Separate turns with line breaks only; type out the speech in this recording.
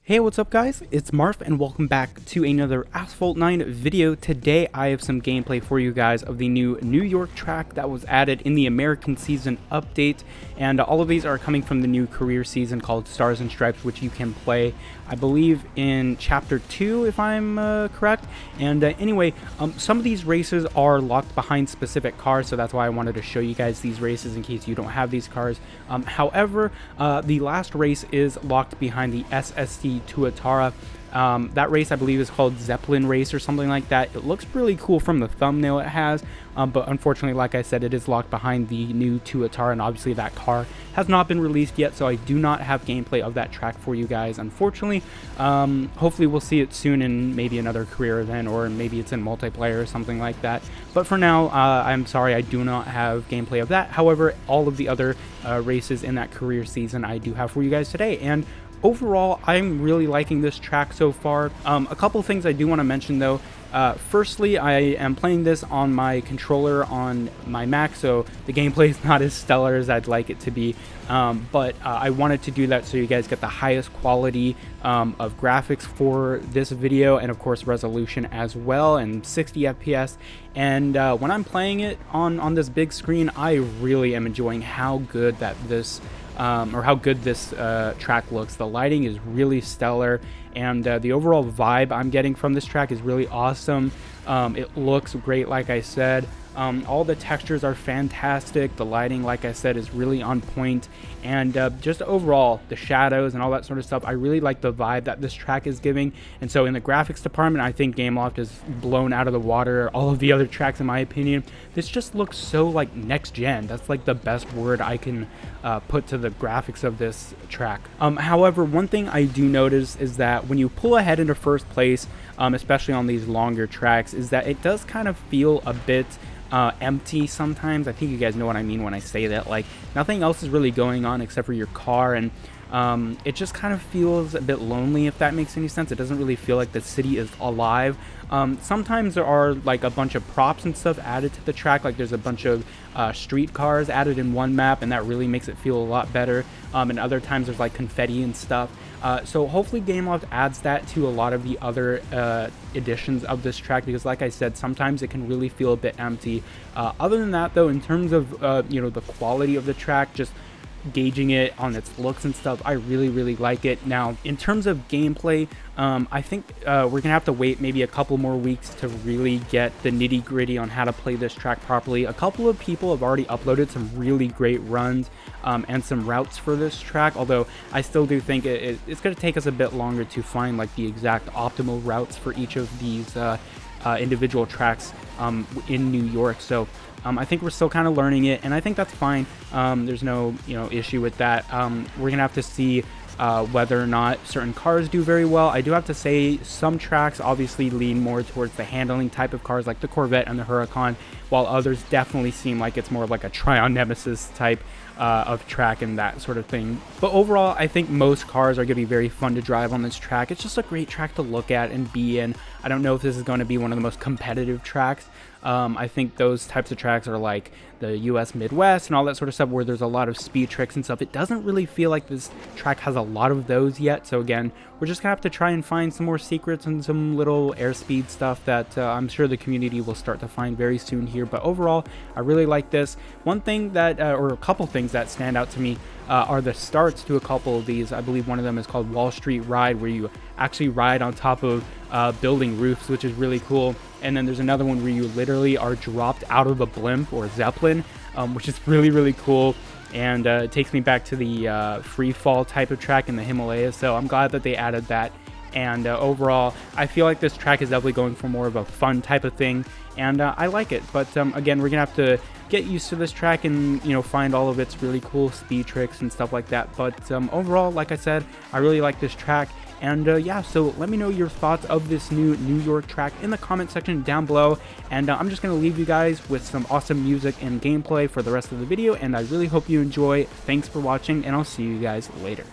Hey, what's up guys? It's Marf and welcome back to another Asphalt 9 video. Today I have some gameplay for you guys of the new New York track that was added in the American season update, and all of these are coming from the new career season called Stars and Stripes, which you can play, I believe, in chapter 2 if I'm correct. And anyway, some of these races are locked behind specific cars, so that's why I wanted to show you guys these races in case you don't have these cars. However, the last race is locked behind the SSC Tuatara. That race I believe is called Zeppelin race or something like that. It looks really cool from the thumbnail it has, but unfortunately, like I said, it is locked behind the new Tuatara, and obviously that car has not been released yet, so I do not have gameplay of that track for you guys, unfortunately. Hopefully we'll see it soon in maybe another career event, or maybe it's in multiplayer or something like that. But for now, I'm sorry, I do not have gameplay of that. However, all of the other races in that career season I do have for you guys today, and overall, I'm really liking this track so far. A couple things I do want to mention though. Firstly, I am playing this on my controller on my Mac, so the gameplay is not as stellar as I'd like it to be. But I wanted to do that so you guys get the highest quality of graphics for this video, and of course resolution as well, and 60 FPS. And when I'm playing it on this big screen, I really am enjoying how good that this track looks. The lighting is really stellar, and the overall vibe I'm getting from this track is really awesome. It looks great, like I said. All the textures are fantastic. The lighting, like I said, is really on point, and just overall the shadows and all that sort of stuff, I really like the vibe that this track is giving. And so in the graphics department, I think Gameloft is blown out of the water all of the other tracks in my opinion. This just looks so like next gen. That's like the best word I can put to the graphics of this track. However, one thing I do notice is that when you pull ahead into first place, especially on these longer tracks, is that it does kind of feel a bit empty sometimes. I think you guys know what I mean when I say that. Like, nothing else is really going on except for your car, and it just kind of feels a bit lonely, if that makes any sense. It doesn't really feel like the city is alive. Sometimes there are like a bunch of props and stuff added to the track, like there's a bunch of street cars added in one map, and that really makes it feel a lot better. And other times there's like confetti and stuff. So hopefully Gameloft adds that to a lot of the other editions of this track, because like I said, sometimes it can really feel a bit empty. Other than that though, in terms of the quality of the track, just gauging it on its looks and stuff, I really like it. Now, in terms of gameplay, I think we're gonna have to wait maybe a couple more weeks to really get the nitty-gritty on how to play this track properly. A couple of people have already uploaded some really great runs and some routes for this track, although I still do think it's gonna take us a bit longer to find like the exact optimal routes for each of these individual tracks in New York. So I think we're still kind of learning it, and I think that's fine. There's no issue with that. We're gonna have to see whether or not certain cars do very well. I do have to say some tracks obviously lean more towards the handling type of cars like the Corvette and the Huracan, while others definitely seem like it's more of like a Tryon Nemesis type of track and that sort of thing. But overall, I think most cars are going to be very fun to drive on this track. It's just a great track to look at and be in. I don't know if this is going to be one of the most competitive tracks. I think those types of tracks are like the US Midwest and all that sort of stuff, where there's a lot of speed tricks and stuff. It doesn't really feel like this track has a lot of those yet. So again, we're just gonna have to try and find some more secrets and some little airspeed stuff that I'm sure the community will start to find very soon here. But overall, I really like this. One thing that, or a couple things that stand out to me are the starts to a couple of these. I believe one of them is called Wall Street Ride, where you actually ride on top of building roofs, which is really cool. And then there's another one where you literally are dropped out of a blimp or Zeppelin, which is really cool. And it takes me back to the free fall type of track in the Himalayas. So I'm glad that they added that. And overall, I feel like this track is definitely going for more of a fun type of thing, and I like it. But again, we're gonna have to get used to this track and find all of its really cool speed tricks and stuff like that. But overall, like I said, I really like this track. And yeah, so let me know your thoughts of this new New York track in the comment section down below. And I'm just going to leave you guys with some awesome music and gameplay for the rest of the video, and I really hope you enjoy. Thanks for watching, and I'll see you guys later.